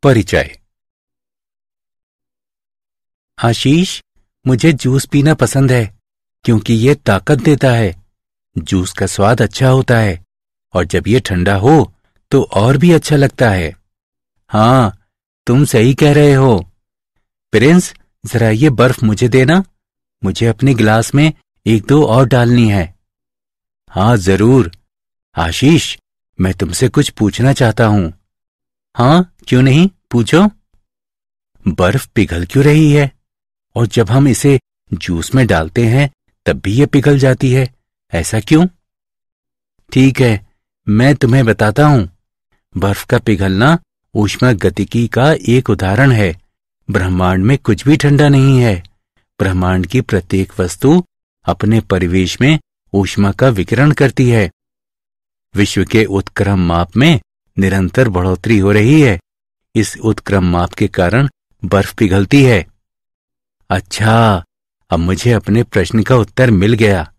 परिचय। आशीष, मुझे जूस पीना पसंद है क्योंकि ये ताकत देता है। जूस का स्वाद अच्छा होता है और जब ये ठंडा हो तो और भी अच्छा लगता है। हाँ, तुम सही कह रहे हो। प्रिंस, जरा ये बर्फ मुझे देना। मुझे अपने गिलास में एक दो और डालनी है। हाँ जरूर। आशीष, मैं तुमसे कुछ पूछना चाहता हूं। हाँ, क्यों नहीं, पूछो। बर्फ पिघल क्यों रही है और जब हम इसे जूस में डालते हैं तब भी ये पिघल जाती है, ऐसा क्यों? ठीक है, मैं तुम्हें बताता हूं। बर्फ का पिघलना ऊष्मागतिकी का एक उदाहरण है। ब्रह्मांड में कुछ भी ठंडा नहीं है। ब्रह्मांड की प्रत्येक वस्तु अपने परिवेश में ऊष्मा का विकिरण करती है। विश्व के उत्क्रम माप में निरंतर बढ़ोतरी हो रही है। इस उत्क्रम माप के कारण बर्फ पिघलती है। अच्छा, अब मुझे अपने प्रश्न का उत्तर मिल गया।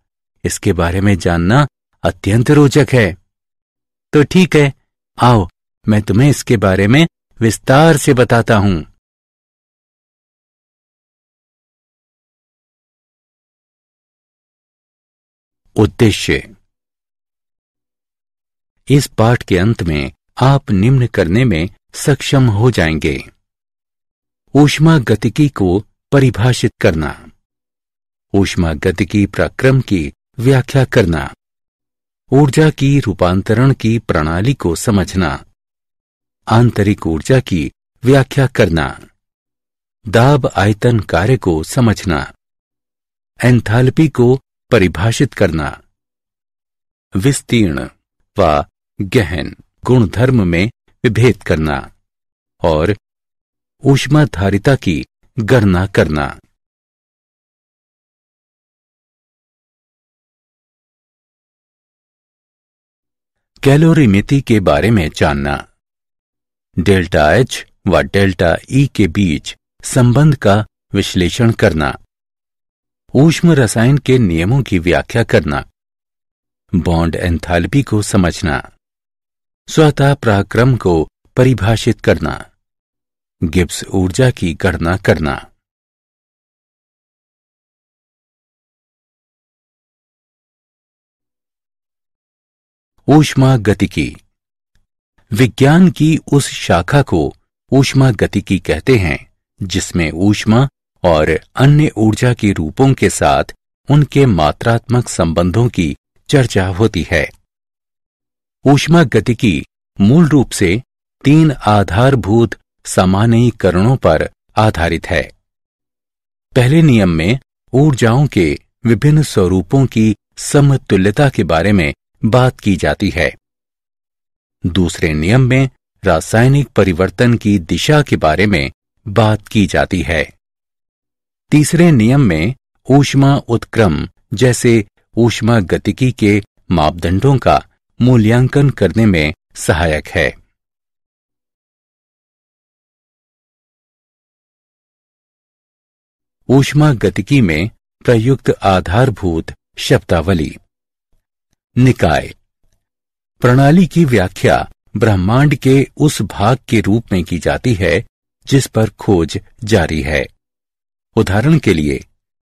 इसके बारे में जानना अत्यंत रोचक है। तो ठीक है, आओ मैं तुम्हें इसके बारे में विस्तार से बताता हूं। उद्देश्य। इस पाठ के अंत में आप निम्न करने में सक्षम हो जाएंगे। ऊष्मागतिकी को परिभाषित करना, ऊष्मागतिकी प्रक्रम की व्याख्या करना, ऊर्जा की रूपांतरण की प्रणाली को समझना, आंतरिक ऊर्जा की व्याख्या करना, दाब आयतन कार्य को समझना, एंथैल्पी को परिभाषित करना, विस्तीर्ण व गहन गुणधर्म में विभेद करना और ऊष्माधारिता की गणना करना। कैलोरीमिति के बारे में जानना, डेल्टा एच व डेल्टा ई के बीच संबंध का विश्लेषण करना, ऊष्म रसायन के नियमों की व्याख्या करना, बॉन्ड एंथैल्पी को समझना, स्वतः पराक्रम को परिभाषित करना, गिब्स ऊर्जा की गणना करना। ऊष्मागतिकी। विज्ञान की उस शाखा को ऊष्मागतिकी कहते हैं जिसमें ऊष्मा और अन्य ऊर्जा के रूपों के साथ उनके मात्रात्मक संबंधों की चर्चा होती है। ऊष्मागतिकी मूल रूप से 3 आधारभूत सामान्यीकरणों पर आधारित है। पहले नियम में ऊर्जाओं के विभिन्न स्वरूपों की समतुल्यता के बारे में बात की जाती है। दूसरे नियम में रासायनिक परिवर्तन की दिशा के बारे में बात की जाती है। तीसरे नियम में ऊष्मा उत्क्रम जैसे ऊष्मागतिकी के मापदंडों का मूल्यांकन करने में सहायक है। ऊष्मागतिकी में प्रयुक्त आधारभूत शब्दावली। निकाय। प्रणाली की व्याख्या ब्रह्मांड के उस भाग के रूप में की जाती है जिस पर खोज जारी है। उदाहरण के लिए,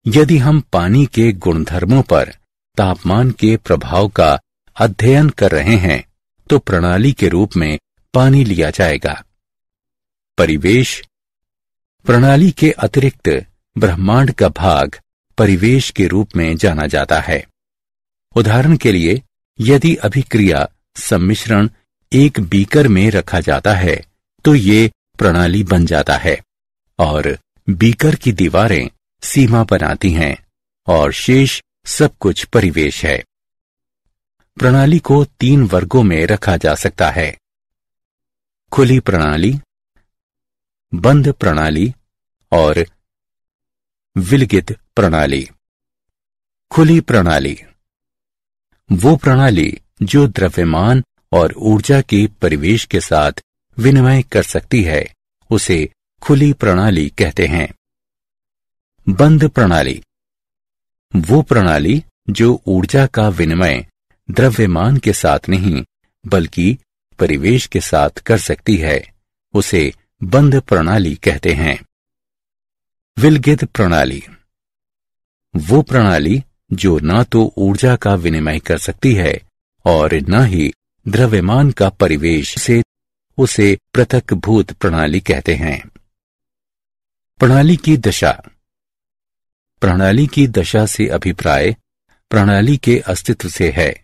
यदि हम पानी के गुणधर्मों पर तापमान के प्रभाव का अध्ययन कर रहे हैं तो प्रणाली के रूप में पानी लिया जाएगा। परिवेश। प्रणाली के अतिरिक्त ब्रह्मांड का भाग परिवेश के रूप में जाना जाता है। उदाहरण के लिए, यदि अभिक्रिया सम्मिश्रण एक बीकर में रखा जाता है तो ये प्रणाली बन जाता है और बीकर की दीवारें सीमा बनाती हैं और शेष सब कुछ परिवेश है। प्रणाली को 3 वर्गों में रखा जा सकता है: खुली प्रणाली, बंद प्रणाली और विलगित प्रणाली। खुली प्रणाली वो प्रणाली जो द्रव्यमान और ऊर्जा के परिवेश के साथ विनिमय कर सकती है, उसे खुली प्रणाली कहते हैं। बंद प्रणाली वो प्रणाली जो ऊर्जा का विनिमय द्रव्यमान के साथ नहीं बल्कि परिवेश के साथ कर सकती है, उसे बंद प्रणाली कहते हैं। विलगित प्रणाली वो प्रणाली जो न तो ऊर्जा का विनिमय कर सकती है और न ही द्रव्यमान का परिवेश से, उसे पृथक्भूत प्रणाली कहते हैं। प्रणाली की दशा। प्रणाली की दशा से अभिप्राय प्रणाली के अस्तित्व से है,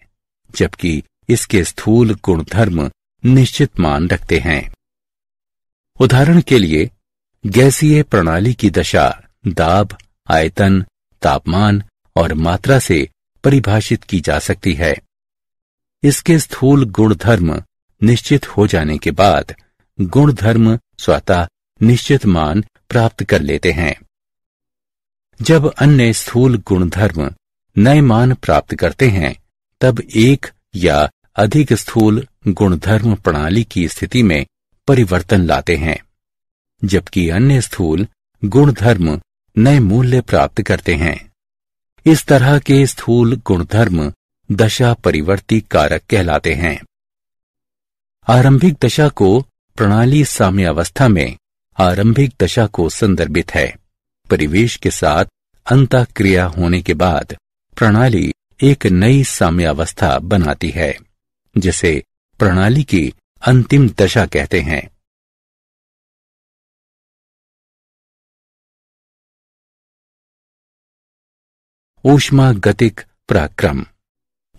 जबकि इसके स्थूल गुणधर्म निश्चित मान रखते हैं। उदाहरण के लिए गैसीय प्रणाली की दशा दाब, आयतन, तापमान और मात्रा से परिभाषित की जा सकती है। इसके स्थूल गुणधर्म निश्चित हो जाने के बाद गुणधर्म स्वतः निश्चित मान प्राप्त कर लेते हैं। जब अन्य स्थूल गुणधर्म नए मान प्राप्त करते हैं, तब एक या अधिक स्थूल गुणधर्म प्रणाली की स्थिति में परिवर्तन लाते हैं, जबकि अन्य स्थूल गुणधर्म नए मूल्य प्राप्त करते हैं। इस तरह के स्थूल गुणधर्म दशा परिवर्ती कारक कहलाते हैं। आरंभिक दशा को प्रणाली साम्यावस्था में आरंभिक दशा को संदर्भित है। परिवेश के साथ अंतःक्रिया होने के बाद प्रणाली एक नई साम्यावस्था बनाती है, जिसे प्रणाली की अंतिम दशा कहते हैं। ऊष्मागतिक पराक्रम।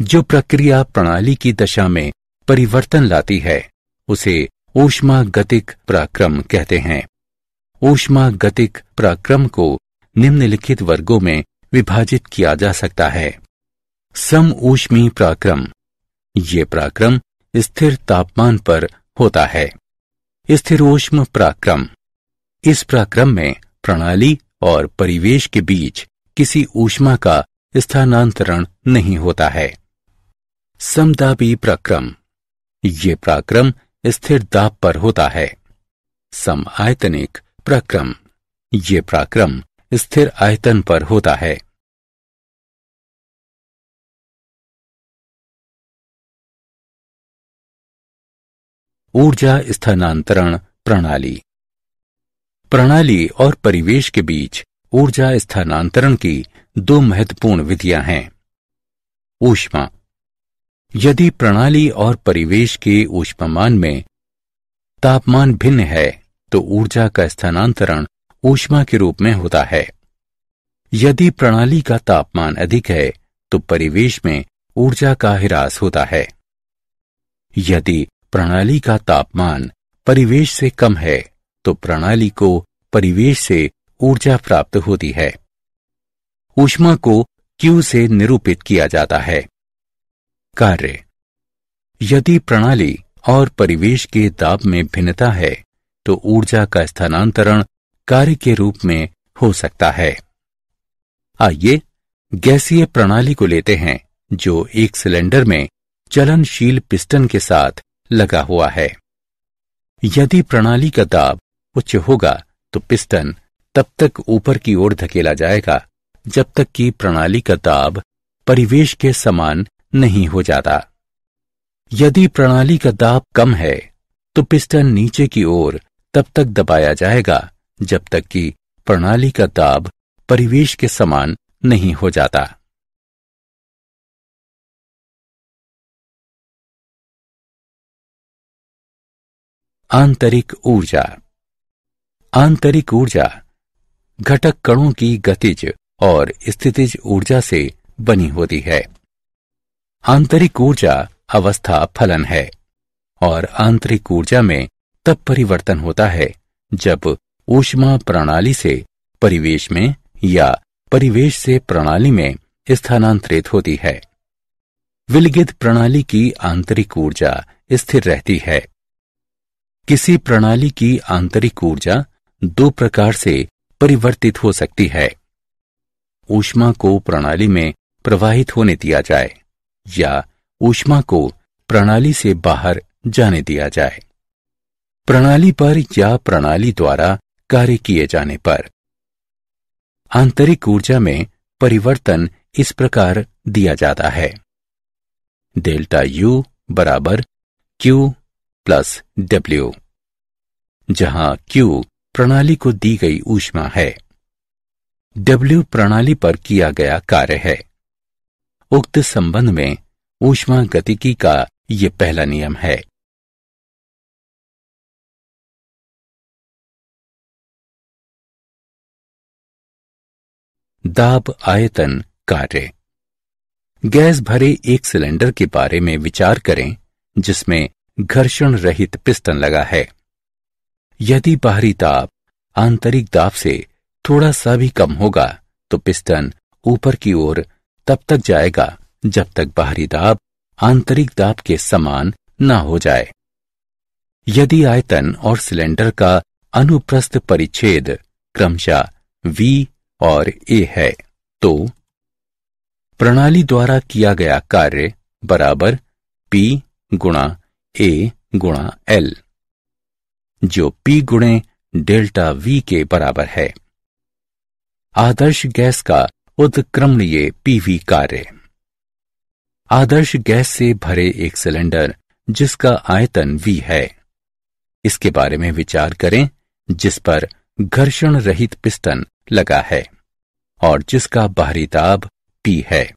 जो प्रक्रिया प्रणाली की दशा में परिवर्तन लाती है, उसे ऊष्मागतिक पराक्रम कहते हैं। ऊष्मागतिक पराक्रम को निम्नलिखित वर्गों में विभाजित किया जा सकता है। समऊष्मी पराक्रम। ये पराक्रम स्थिर तापमान पर होता है। स्थिरोष्म पराक्रम। इस पराक्रम में प्रणाली और परिवेश के बीच किसी ऊष्मा का स्थानांतरण नहीं होता है। समदाबी पराक्रम। ये पराक्रम स्थिर दाब पर होता है। समआयतनिक पराक्रम। ये पराक्रम स्थिर आयतन पर होता है। ऊर्जा स्थानांतरण प्रणाली। प्रणाली और परिवेश के बीच ऊर्जा स्थानांतरण की दो महत्वपूर्ण विधियां हैं। ऊष्मा। यदि प्रणाली और परिवेश के ऊष्मामान में तापमान भिन्न है, तो ऊर्जा का स्थानांतरण ऊष्मा के रूप में होता है। यदि प्रणाली का तापमान अधिक है, तो परिवेश में ऊर्जा का ह्रास होता है। यदि प्रणाली का तापमान परिवेश से कम है, तो प्रणाली को परिवेश से ऊर्जा प्राप्त होती है। ऊष्मा को Q से निरूपित किया जाता है। कार्य। यदि प्रणाली और परिवेश के दाब में भिन्नता है, तो ऊर्जा का स्थानांतरण कार्य के रूप में हो सकता है। आइए गैसीय प्रणाली को लेते हैं, जो एक सिलेंडर में चलनशील पिस्टन के साथ लगा हुआ है। यदि प्रणाली का दाब उच्च होगा, तो पिस्टन तब तक ऊपर की ओर धकेला जाएगा जब तक कि प्रणाली का दाब परिवेश के समान नहीं हो जाता। यदि प्रणाली का दाब कम है, तो पिस्टन नीचे की ओर तब तक दबाया जाएगा जब तक कि प्रणाली का दाब परिवेश के समान नहीं हो जाता। आंतरिक ऊर्जा। आंतरिक ऊर्जा घटक कणों की गतिज और स्थितिज ऊर्जा से बनी होती है। आंतरिक ऊर्जा अवस्था फलन है और आंतरिक ऊर्जा में तब परिवर्तन होता है जब ऊष्मा प्रणाली से परिवेश में या परिवेश से प्रणाली में स्थानांतरित होती है। विलगित प्रणाली की आंतरिक ऊर्जा स्थिर रहती है। किसी प्रणाली की आंतरिक ऊर्जा दो प्रकार से परिवर्तित हो सकती है। ऊष्मा को प्रणाली में प्रवाहित होने दिया जाए या ऊष्मा को प्रणाली से बाहर जाने दिया जाए। प्रणाली पर या प्रणाली द्वारा कार्य किए जाने पर आंतरिक ऊर्जा में परिवर्तन इस प्रकार दिया जाता है। डेल्टा U बराबर Q प्लस W, जहां Q प्रणाली को दी गई ऊष्मा है। W प्रणाली पर किया गया कार्य है। उक्त संबंध में ऊष्मा गतिकी का ये पहला नियम है। दाब आयतन कार्य। गैस भरे एक सिलेंडर के बारे में विचार करें जिसमें घर्षण रहित पिस्टन लगा है। यदि बाहरी दाब आंतरिक दाब से थोड़ा सा भी कम होगा तो पिस्टन ऊपर की ओर तब तक जाएगा जब तक बाहरी दाब आंतरिक दाब के समान न हो जाए। यदि आयतन और सिलेंडर का अनुप्रस्थ परिच्छेद क्रमशः V और A है तो प्रणाली द्वारा किया गया कार्य बराबर P गुणा A गुणा L, जो P गुणे डेल्टा V के बराबर है। आदर्श गैस का उत्क्रमणीय PV कार्य। आदर्श गैस से भरे एक सिलेंडर जिसका आयतन V है, इसके बारे में विचार करें जिस पर घर्षण रहित पिस्टन लगा है और जिसका बाहरी दाब P है।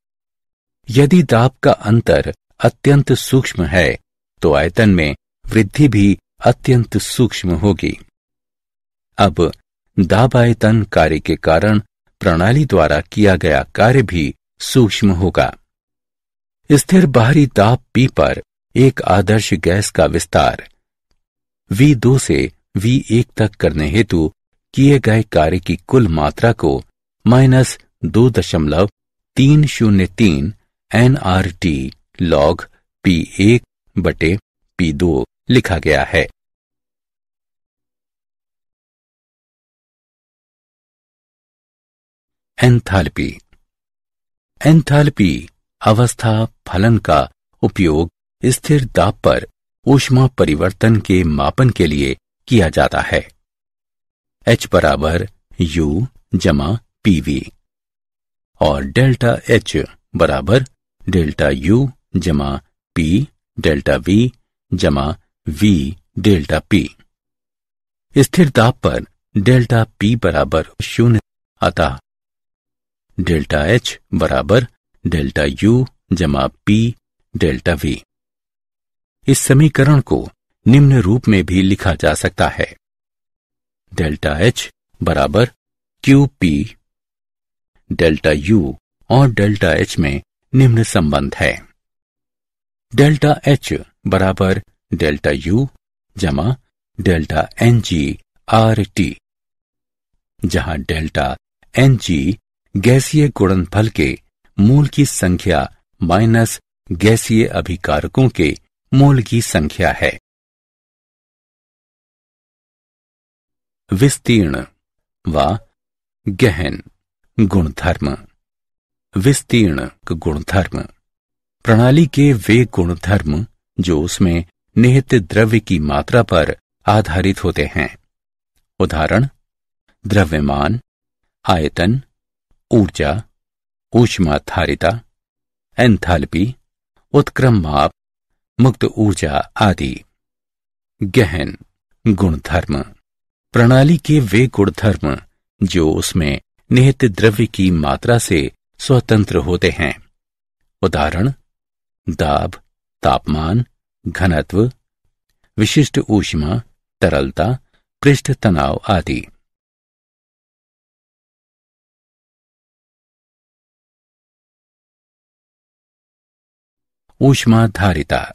यदि दाब का अंतर अत्यंत सूक्ष्म है तो आयतन में वृद्धि भी अत्यंत सूक्ष्म होगी। अब दाब आयतन कार्य के कारण प्रणाली द्वारा किया गया कार्य भी सूक्ष्म होगा। स्थिर बाहरी दाब P पर एक आदर्श गैस का विस्तार V2 से V1 तक करने हेतु किए गए कार्य की कुल मात्रा को -2.303 nRT log P1 बटे P2 लिखा गया है। एंथैल्पी। एंथैल्पी अवस्था फलन का उपयोग स्थिर दाब पर ऊष्मा परिवर्तन के मापन के लिए किया जाता है। H बराबर U जमा PV और डेल्टा H बराबर डेल्टा U जमा P डेल्टा V जमा V डेल्टा P। स्थिर दाब पर डेल्टा P बराबर 0, अतः डेल्टा H बराबर डेल्टा U जमा P डेल्टा V। इस समीकरण को निम्न रूप में भी लिखा जा सकता है। डेल्टा H बराबर QP। डेल्टा U और डेल्टा H में निम्न संबंध है। डेल्टा H बराबर डेल्टा U जमा डेल्टा NG RT, जहां डेल्टा NG गैसीय गुणनफल के मूल की संख्या माइनस गैसीय अभिकारकों के मूल की संख्या है। विस्तीर्ण व गहन गुणधर्म। विस्तीर्ण गुणधर्म प्रणाली के वे गुणधर्म जो उसमें निहित द्रव्य की मात्रा पर आधारित होते हैं। उदाहरण: द्रव्यमान, आयतन, ऊर्जा, ऊष्माधारिता, एंथैल्पी, उत्क्रम माप, मुक्त ऊर्जा आदि। गहन गुणधर्म प्रणाली के वे गुणधर्म जो उसमें निहित द्रव्य की मात्रा से स्वतंत्र होते हैं। उदाहरण: दाब, तापमान, घनत्व, विशिष्ट ऊष्मा, तरलता, पृष्ठ तनाव आदि। ऊष्माधारिता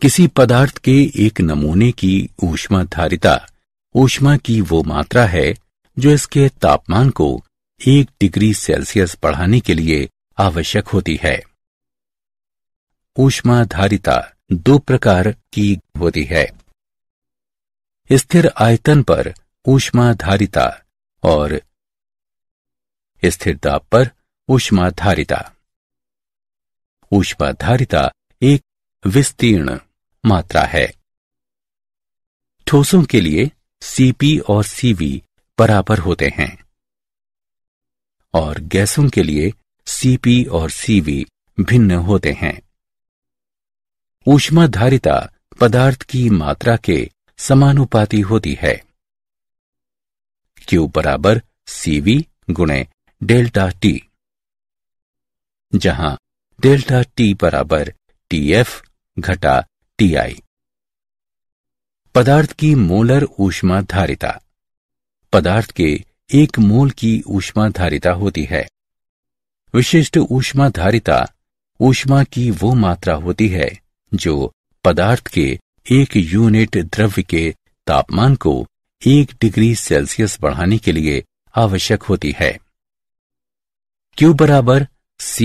किसी पदार्थ के एक नमूने की ऊष्माधारिता ऊष्मा की वो मात्रा है जो इसके तापमान को 1 डिग्री सेल्सियस बढ़ाने के लिए आवश्यक होती है। ऊष्माधारिता 2 प्रकार की होती है: स्थिर आयतन पर ऊष्माधारिता और स्थिर दाब पर ऊष्माधारिता। ऊष्माधारिता एक विस्तीर्ण मात्रा है। ठोसों के लिए Cp और Cv बराबर होते हैं और गैसों के लिए Cp और Cv भिन्न होते हैं। ऊष्माधारिता पदार्थ की मात्रा के समानुपाती होती है। Q बराबर CV गुणे डेल्टा T, जहां डेल्टा T बराबर TF घटा TI। पदार्थ की मोलर ऊष्मा धारिता। पदार्थ के एक मोल की ऊष्मा धारिता होती है। विशिष्ट ऊष्मा धारिता ऊष्मा की वो मात्रा होती है जो पदार्थ के एक यूनिट द्रव्य के तापमान को 1 डिग्री सेल्सियस बढ़ाने के लिए आवश्यक होती है। Q बराबर C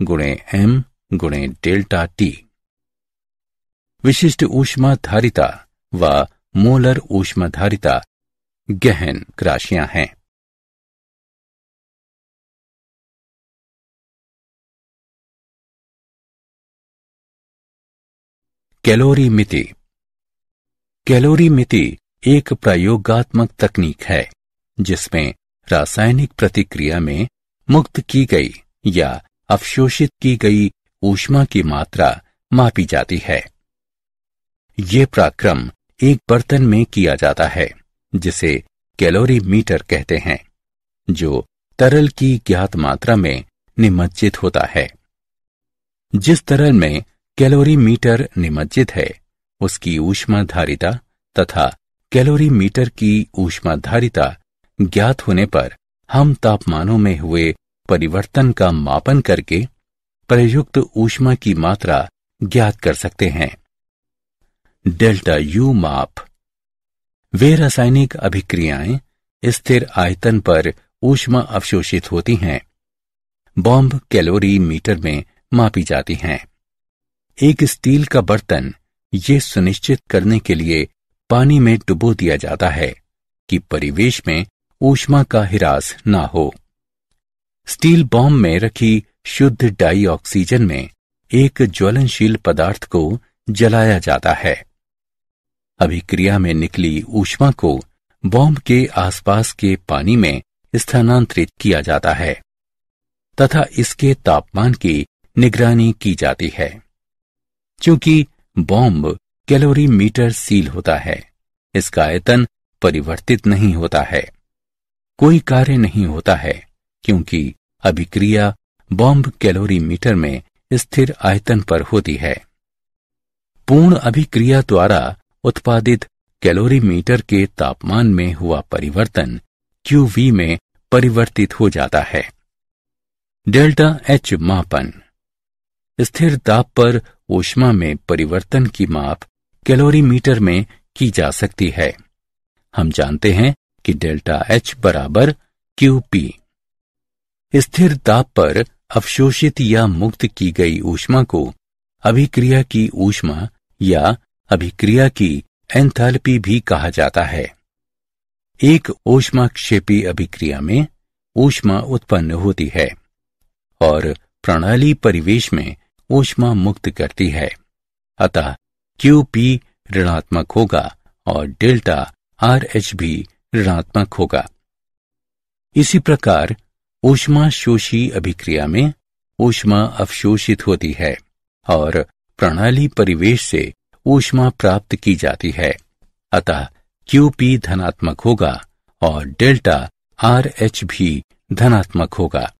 गुणे M गुणे डेल्टा T। विशिष्ट ऊष्मा धारिता व मोलर ऊष्मा धारिता गहन राशियां हैं। कैलोरी मिति। कैलोरी मिति एक प्रयोगात्मक तकनीक है जिसमें रासायनिक प्रतिक्रिया में मुक्त की गई या अवशोषित की गई ऊष्मा की मात्रा मापी जाती है। ये प्रक्रम एक बर्तन में किया जाता है जिसे कैलोरी मीटर कहते हैं, जो तरल की ज्ञात मात्रा में निमज्जित होता है। जिस तरल में कैलोरी मीटर निमज्जित है उसकी ऊष्मा धारिता तथा कैलोरी मीटर की ऊष्मा धारिता ज्ञात होने पर हम तापमानों में हुए परिवर्तन का मापन करके प्रयुक्त ऊष्मा की मात्रा ज्ञात कर सकते हैं। डेल्टा U माप। वे रासायनिक अभिक्रियाएं स्थिर आयतन पर ऊष्मा अवशोषित होती हैं। बॉम्ब कैलोरी मीटर में मापी जाती हैं। एक स्टील का बर्तन ये सुनिश्चित करने के लिए पानी में डुबो दिया जाता है कि परिवेश में ऊष्मा का ह्रास ना हो। स्टील बॉम्ब में रखी शुद्ध डाई ऑक्सीजन में एक ज्वलनशील पदार्थ को जलाया जाता है। अभिक्रिया में निकली ऊष्मा को बॉम्ब के आसपास के पानी में स्थानांतरित किया जाता है तथा इसके तापमान की निगरानी की जाती है। चूंकि बॉम्ब कैलोरी मीटर सील होता है, इसका आयतन परिवर्तित नहीं होता है। कोई कार्य नहीं होता है क्योंकि अभिक्रिया बॉम्ब कैलोरी मीटर में स्थिर आयतन पर होती है। पूर्ण अभिक्रिया द्वारा उत्पादित कैलोरी मीटर के तापमान में हुआ परिवर्तन QV में परिवर्तित हो जाता है। डेल्टा H मापन। स्थिर दाब पर ऊष्मा में परिवर्तन की माप कैलोरी मीटर में की जा सकती है। हम जानते हैं कि डेल्टा H बराबर QP। स्थिर दाब पर अवशोषित या मुक्त की गई ऊष्मा को अभिक्रिया की ऊष्मा या अभिक्रिया की एंथैल्पी भी कहा जाता है। एक ऊष्माक्षेपी अभिक्रिया में ऊष्मा उत्पन्न होती है और प्रणाली परिवेश में ऊष्मा मुक्त करती है। अतः QP ऋणात्मक होगा और डेल्टा RH भी ऋणात्मक होगा। इसी प्रकार ऊष्माशोषी अभिक्रिया में ऊष्मा अवशोषित होती है और प्रणाली परिवेश से ऊष्मा प्राप्त की जाती है। अतः QP धनात्मक होगा और डेल्टा RH भी धनात्मक होगा।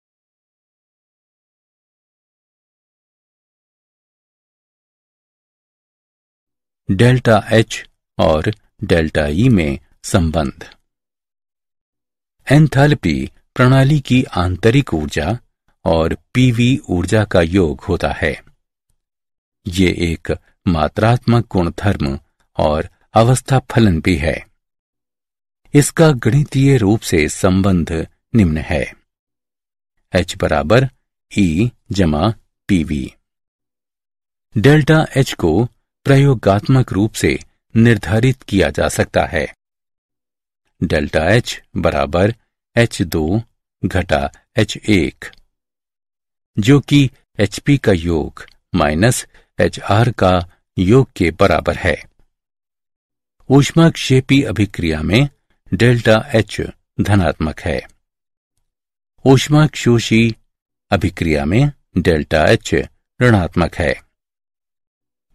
डेल्टा H और डेल्टा E में संबंध। एंथैल्पी प्रणाली की आंतरिक ऊर्जा और PV ऊर्जा का योग होता है। ये एक मात्रात्मक गुणधर्म और अवस्था फलन भी है। इसका गणितीय रूप से संबंध निम्न है। H बराबर E जमा PV। डेल्टा H को प्रयोगात्मक रूप से निर्धारित किया जा सकता है। डेल्टा H बराबर H2 घटा H1, जो कि HP का योग माइनस HR का योग के बराबर है। ऊष्माक्षेपी अभिक्रिया में डेल्टा H धनात्मक है। ऊष्माक्षोषी अभिक्रिया में डेल्टा H ऋणात्मक है।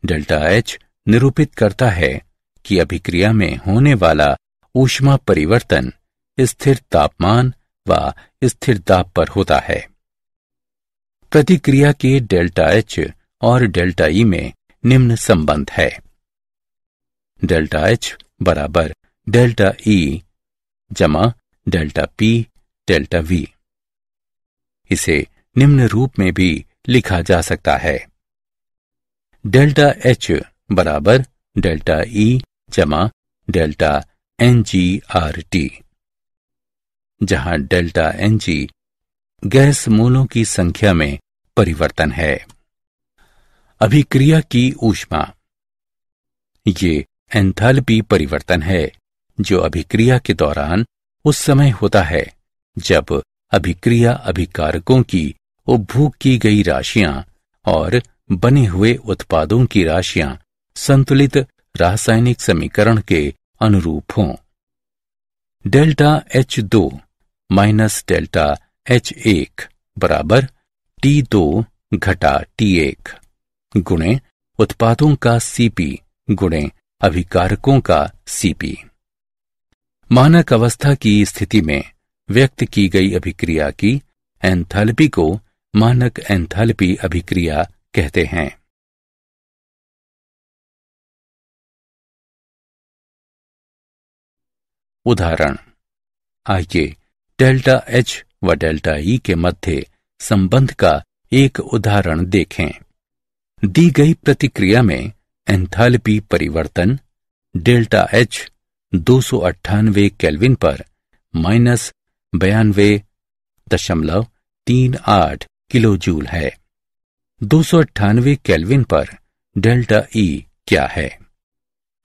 डेल्टा H निरूपित करता है की अभिक्रिया में होने वाला ऊष्मा परिवर्तन स्थिर तापमान व स्थिर दाब पर होता है। प्रतिक्रिया के डेल्टा एच और डेल्टा ई में निम्न संबंध है। डेल्टा एच बराबर डेल्टा ई जमा डेल्टा पी डेल्टा वी। इसे निम्न रूप में भी लिखा जा सकता है। डेल्टा एच बराबर डेल्टा ई जमा delta n g r t, जहां डेल्टा एन जी गैस मोलों की संख्या में परिवर्तन है। अभिक्रिया की ऊष्मा ये एंथैल्पी परिवर्तन है जो अभिक्रिया के दौरान उस समय होता है जब अभिक्रिया अभिकारकों की उपभोग की गई राशियां और बने हुए उत्पादों की राशियां संतुलित रासायनिक समीकरण के अनुरूप हों। Delta H2 minus delta H1 बराबर T2 घटा T1 गुणे उत्पादों का Cp गुणे अभिकारकों का Cp। मानक अवस्था की स्थिति में व्यक्त की गई अभिक्रिया की एंथैल्पी को मानक एंथैल्पी अभिक्रिया कहते हैं। उदाहरण, आइए डेल्टा H व डेल्टा E के मध्य संबंध का एक उदाहरण देखें। दी गई प्रतिक्रिया में एंथैल्पी परिवर्तन डेल्टा H 298 केल्विन पर माइनस 92.38 किलो जूल है। 298 केल्विन पर डेल्टा E क्या है?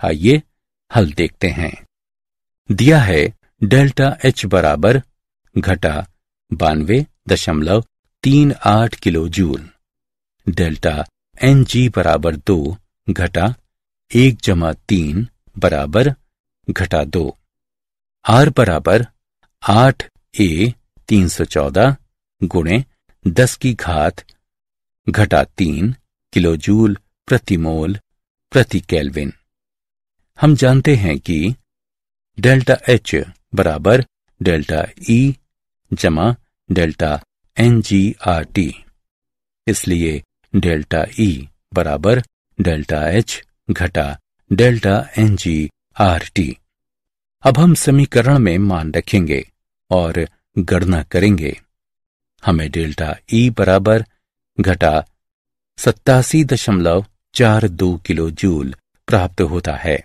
आइए हल देखते हैं। दिया है डेल्टा H बराबर घटा 92.38 किलो जूल, डेल्टा Ng बराबर 2 घटा 1-3 बराबर घटा 2, R बराबर 8A 314 गुणे 10 की घात घटा 3 किलो जूल प्रति मोल प्रति केल्विन। हम जानते हैं कि डेल्टा H बराबर डेल्टा E जमा डेल्टा NgRT, इसलिए डेल्टा E बराबर डेल्टा H घटा डेल्टा NgRT। अब हम समीकरण में मान रखेंगे और गणना करेंगे। हमें डेल्टा E बराबर घटा 87.42 किलो जूल प्राप्त होता है।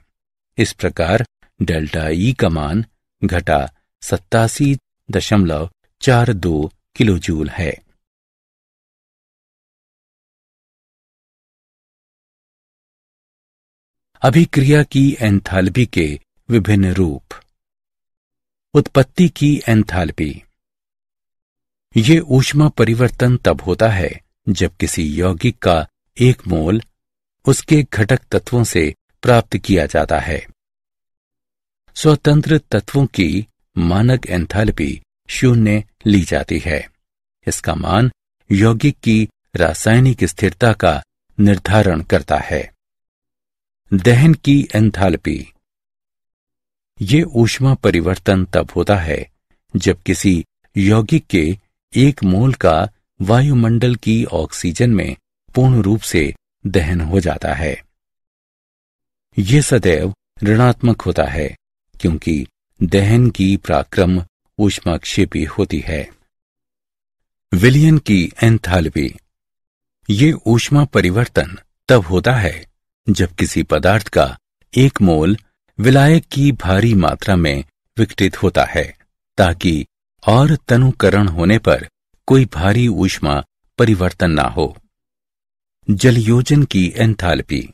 इस प्रकार डेल्टा E का मान घटा 87.42 किलो जूल है। अभिक्रिया की एंथैल्पी के विभिन्न रूप। उत्पत्ति की एंथैल्पी। ये ऊष्मा परिवर्तन तब होता है जब किसी यौगिक का एक मोल उसके घटक तत्वों से प्राप्त किया जाता है। स्वतंत्र तत्वों की मानक एंथैल्पी 0 ली जाती है। इसका मान यौगिक की रासायनिक स्थिरता का निर्धारण करता है। दहन की एंथैल्पी। ये ऊष्मा परिवर्तन तब होता है जब किसी यौगिक के एक मोल का वायुमंडल की ऑक्सीजन में पूर्ण रूप से दहन हो जाता है। ये सदैव ऋणात्मक होता है क्योंकि दहन की पराक्रम ऊष्माक्षेपी होती है। विलयन की एंथैल्पी। ये ऊष्मा परिवर्तन तब होता है जब किसी पदार्थ का एक मोल विलायक की भारी मात्रा में विघटित होता है ताकि और तनुकरण होने पर कोई भारी ऊष्मा परिवर्तन ना हो। जलयोजन की एंथैल्पी।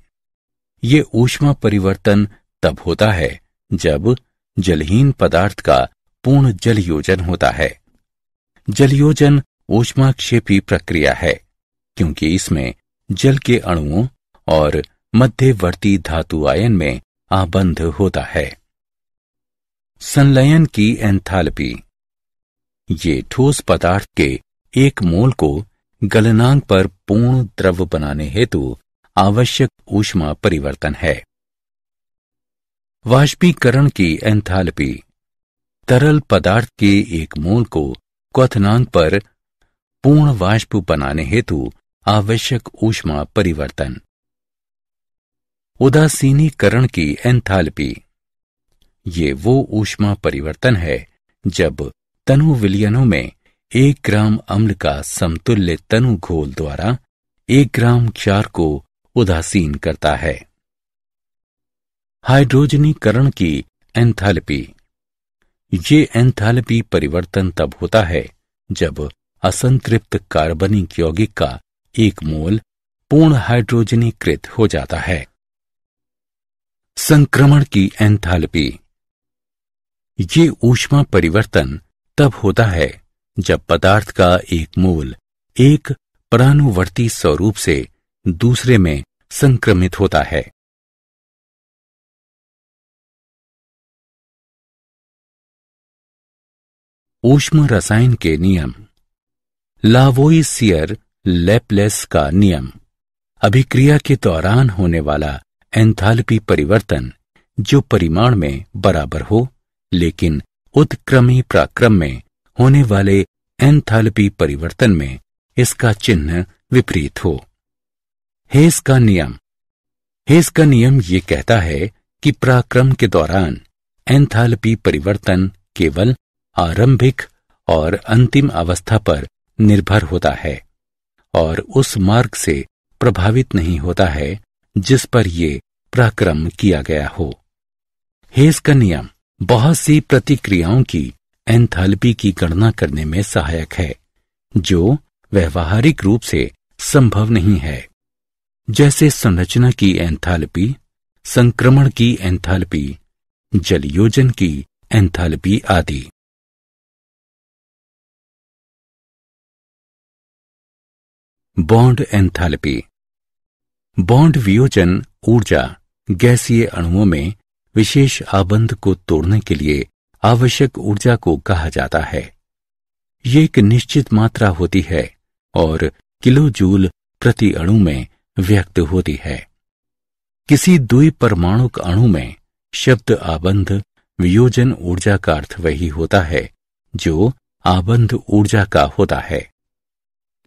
ये ऊष्मा परिवर्तन तब होता है जब जलहीन पदार्थ का पूर्ण जलयोजन होता है। जलयोजन ऊष्माक्षेपी प्रक्रिया है क्योंकि इसमें जल के अणुओं और मध्यवर्ती धातु आयन में आबंध होता है। संलयन की एंथैल्पी। ये ठोस पदार्थ के एक मोल को गलनांक पर पूर्ण द्रव बनाने हेतु आवश्यक ऊष्मा परिवर्तन है। वाष्पीकरण की एंथैल्पी, तरल पदार्थ के एक मोल को क्वथनांक पर पूर्ण वाष्प बनाने हेतु आवश्यक ऊष्मा परिवर्तन। उदासीनीकरण की एंथैल्पी, ये वो ऊष्मा परिवर्तन है जब तनु विलयनों में 1 ग्राम अम्ल का समतुल्य तनु घोल द्वारा 1 ग्राम क्षार को उदासीन करता है। हाइड्रोजनीकरण की एंथैल्पी, ये एंथैल्पी परिवर्तन तब होता है जब असंतृप्त कार्बनिक यौगिक का एक मोल पूर्ण हाइड्रोजनीकृत हो जाता है। संक्रमण की एंथैल्पी, ये ऊष्मा परिवर्तन तब होता है जब पदार्थ का एक मोल एक परानुवर्ती स्वरूप से दूसरे में संक्रमित होता है। ऊष्म रसायन के नियम। लावोइसियर लैपलेस का नियम, अभिक्रिया के दौरान होने वाला एंथैल्पी परिवर्तन जो परिमाण में बराबर हो लेकिन उत्क्रमी प्राक्रम में होने वाले एंथैल्पी परिवर्तन में इसका चिन्ह विपरीत हो। हेस का नियम। हेस का नियम ये कहता है कि प्राक्रम के दौरान एंथैल्पी परिवर्तन केवल आरंभिक और अंतिम अवस्था पर निर्भर होता है और उस मार्ग से प्रभावित नहीं होता है जिस पर ये प्राक्रम किया गया हो। हेस का नियम बहुत सी प्रतिक्रियाओं की एंथैल्पी की गणना करने में सहायक है जो व्यवहारिक रूप से संभव नहीं है, जैसे संरचना की एंथैल्पी, संक्रमण की एंथैल्पी, जलयोजन की एंथैल्पी आदि। Bond enthalpy. बॉन्ड वियोजन ऊर्जा गैसीय अणुओं में विशेष आबंध को तोड़ने के लिए आवश्यक ऊर्जा को कहा जाता है। ये एक निश्चित मात्रा होती है और किलोजूल प्रति अणु में व्यक्त होती है। किसी द्विपरमाणुक अणु में शब्द आबंध वियोजन ऊर्जा का अर्थ वही होता है जो आबंध ऊर्जा का होता है,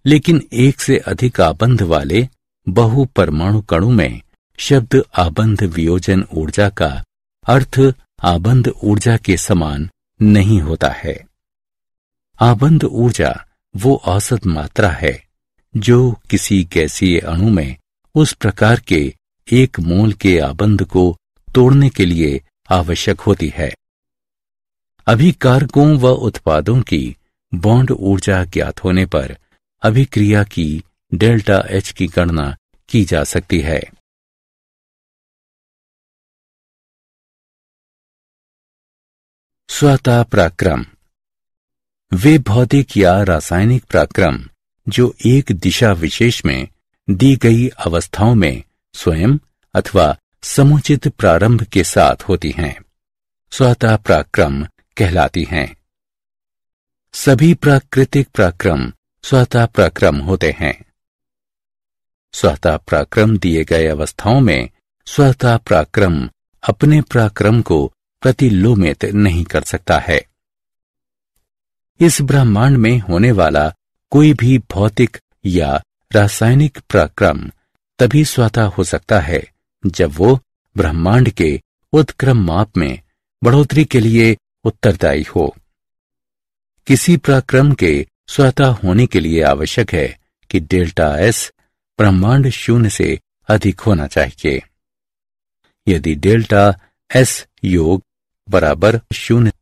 लेकिन एक से अधिक आबंध वाले बहुपरमाणुक अणु में शब्द आबंध वियोजन ऊर्जा का अर्थ आबंध ऊर्जा के समान नहीं होता है। आबंध ऊर्जा वो औसत मात्रा है जो किसी गैसीय अणु में उस प्रकार के एक मोल के आबंध को तोड़ने के लिए आवश्यक होती है। अभिकारकों व उत्पादों की बॉन्ड ऊर्जा ज्ञात होने पर अभिक्रिया की डेल्टा एच की गणना की जा सकती है। स्वतः पराक्रम, वे भौतिक या रासायनिक पराक्रम जो एक दिशा विशेष में दी गई अवस्थाओं में स्वयं अथवा समुचित प्रारंभ के साथ होती हैं, स्वतः पराक्रम कहलाती हैं। सभी प्राकृतिक पराक्रम स्वतः पराक्रम होते हैं। स्वतः पराक्रम दिए गए अवस्थाओं में स्वतः पराक्रम अपने पराक्रम को प्रतिलोमित नहीं कर सकता है। इस ब्रह्मांड में होने वाला कोई भी भौतिक या रासायनिक पराक्रम तभी स्वतः हो सकता है जब वो ब्रह्मांड के उत्क्रम माप में बढ़ोतरी के लिए उत्तरदायी हो। किसी पराक्रम के स्वतः होने के लिए आवश्यक है कि डेल्टा एस ब्रह्मांड शून्य से अधिक होना चाहिए। यदि डेल्टा एस योग बराबर शून्य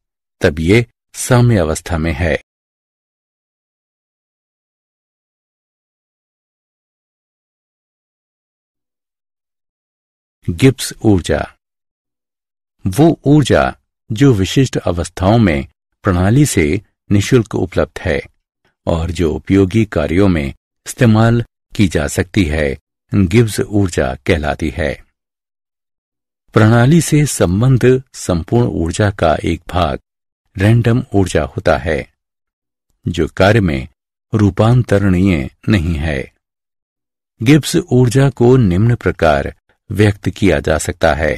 तब ये साम्य अवस्था में है। गिब्स ऊर्जा, वो ऊर्जा जो विशिष्ट अवस्थाओं में प्रणाली से निःशुल्क उपलब्ध है और जो उपयोगी कार्यों में इस्तेमाल की जा सकती है, गिब्स ऊर्जा कहलाती है। प्रणाली से संबंध संपूर्ण ऊर्जा का एक भाग रैंडम ऊर्जा होता है जो कार्य में रूपांतरणीय नहीं है। गिब्स ऊर्जा को निम्न प्रकार व्यक्त किया जा सकता है।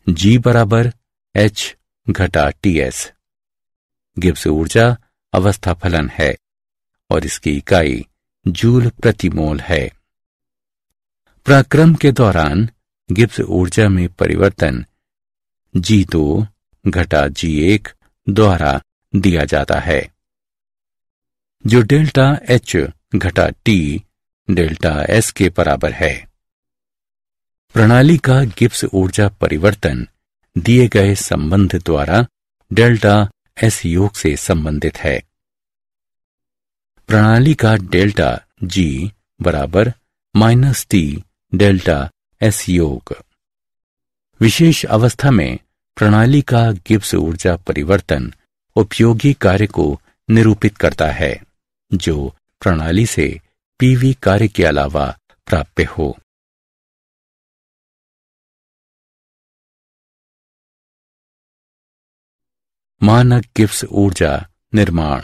G बराबर H घटा TS। गिब्स ऊर्जा अवस्था फलन है और इसकी इकाई जूल प्रति मोल है। पराक्रम के दौरान गिब्स ऊर्जा में परिवर्तन G2 घटा G1 द्वारा दिया जाता है, जो डेल्टा H घटा T डेल्टा S के बराबर है। प्रणाली का गिब्स ऊर्जा परिवर्तन दिए गए संबंध द्वारा डेल्टा S योग से संबंधित है। प्रणाली का डेल्टा G बराबर -T डेल्टा S योग। विशेष अवस्था में प्रणाली का गिब्स ऊर्जा परिवर्तन उपयोगी कार्य को निरूपित करता है, जो प्रणाली से पीवी कार्य के अलावा प्राप्य हो। मानक गिब्स ऊर्जा निर्माण।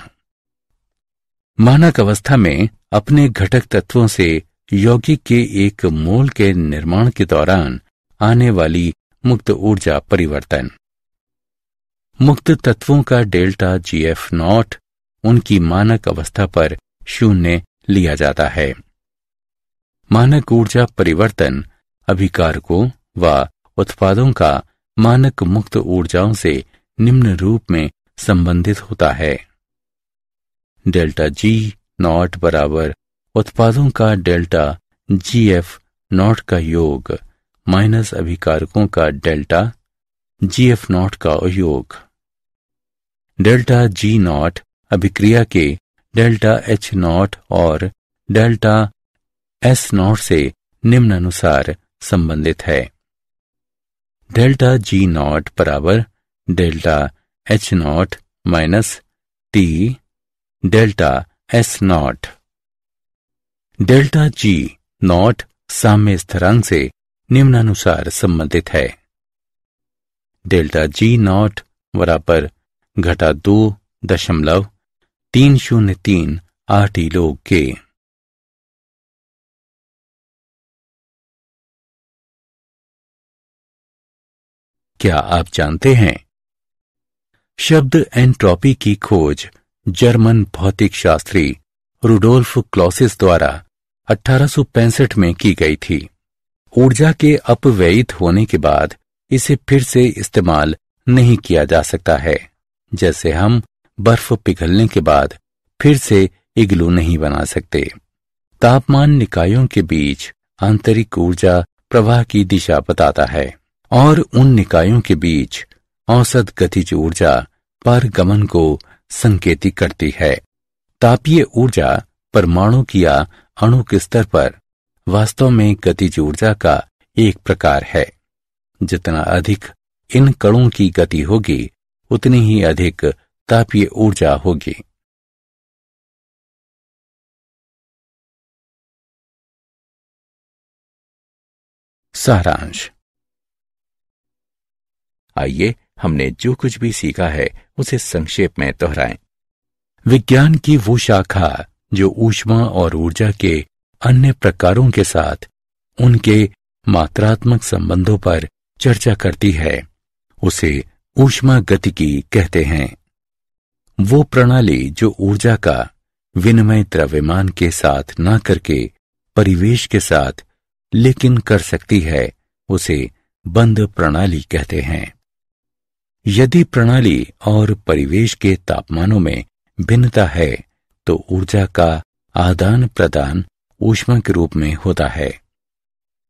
मानक अवस्था में अपने घटक तत्वों से यौगिक के एक मोल के निर्माण के दौरान आने वाली मुक्त ऊर्जा परिवर्तन। मुक्त तत्वों का डेल्टा GF0 उनकी मानक अवस्था पर 0 लिया जाता है। मानक ऊर्जा परिवर्तन अभिकारकों व उत्पादों का मानक मुक्त ऊर्जाओं से निम्न रूप में संबंधित होता है। डेल्टा G0 बराबर उत्पादों का डेल्टा GF0 का योग माइनस अभिकारकों का डेल्टा GF0 का योग। डेल्टा G0 अभिक्रिया के डेल्टा H0 और डेल्टा S0 से निम्नानुसार संबंधित है। डेल्टा G0 बराबर delta H0 minus T delta S0। Delta G0 साम्य स्थिरांक से निम्नानुसार संबंधित है। डेल्टा G0 बराबर घटा 2.303 log के। क्या आप जानते हैं, शब्द एंट्रोपी की खोज जर्मन भौतिक शास्त्री रुडोल्फ क्लॉसिस द्वारा 1865 में की गई थी। ऊर्जा के अपव्ययित होने के बाद इसे फिर से इस्तेमाल नहीं किया जा सकता है, जैसे हम बर्फ पिघलने के बाद फिर से इग्लू नहीं बना सकते। तापमान निकायों के बीच आंतरिक ऊर्जा प्रवाह की दिशा बताता है और उन निकायों के बीच औसत गतिज ऊर्जा पारगमन को संकेतित करती है। तापीय ऊर्जा परमाणु या अणु के स्तर पर वास्तव में गतिज ऊर्जा का एक प्रकार है। जितना अधिक इन कणों की गति होगी, उतनी ही अधिक तापीय ऊर्जा होगी। सारांश। आइए हमने जो कुछ भी सीखा है उसे संक्षेप में दोहराएं। विज्ञान की वो शाखा जो ऊष्मा और ऊर्जा के अन्य प्रकारों के साथ उनके मात्रात्मक संबंधों पर चर्चा करती है, उसे ऊष्मा गतिकी कहते हैं। वो प्रणाली जो ऊर्जा का विनिमय द्रव्यमान के साथ न करके परिवेश के साथ लेकिन कर सकती है, उसे बंद प्रणाली कहते हैं। यदि प्रणाली और परिवेश के तापमानों में भिन्नता है तो ऊर्जा का आदान प्रदान ऊष्मा के रूप में होता है।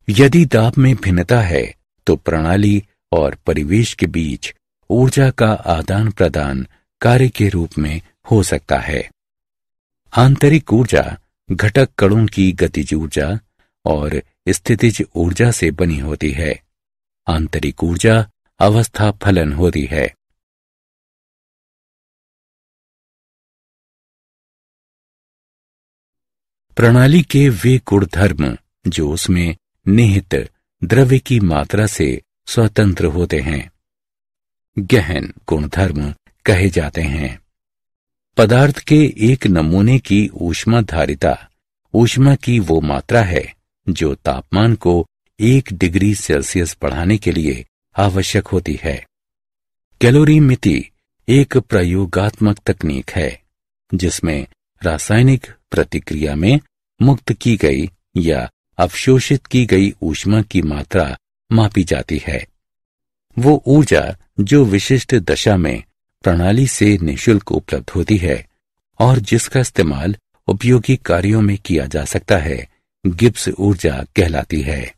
यदि दाब में भिन्नता है तो प्रणाली और परिवेश के बीच ऊर्जा का आदान प्रदान कार्य के रूप में हो सकता है। आंतरिक ऊर्जा घटक कणों की गतिज ऊर्जा और स्थितिज ऊर्जा से बनी होती है। आंतरिक ऊर्जा अवस्था फलन होती है। प्रणाली के वे गुणधर्म जो उसमें निहित द्रव्य की मात्रा से स्वतंत्र होते हैं, गहन गुणधर्म कहे जाते हैं। पदार्थ के एक नमूने की ऊष्माधारिता ऊष्मा की वो मात्रा है जो तापमान को 1 डिग्री सेल्सियस बढ़ाने के लिए आवश्यक होती है। कैलोरीमिति एक प्रयोगात्मक तकनीक है जिसमें रासायनिक प्रतिक्रिया में मुक्त की गई या अवशोषित की गई ऊष्मा की मात्रा मापी जाती है। वो ऊर्जा जो विशिष्ट दशा में प्रणाली से निःशुल्क उपलब्ध होती है और जिसका इस्तेमाल उपयोगी कार्यों में किया जा सकता है, गिब्स ऊर्जा कहलाती है।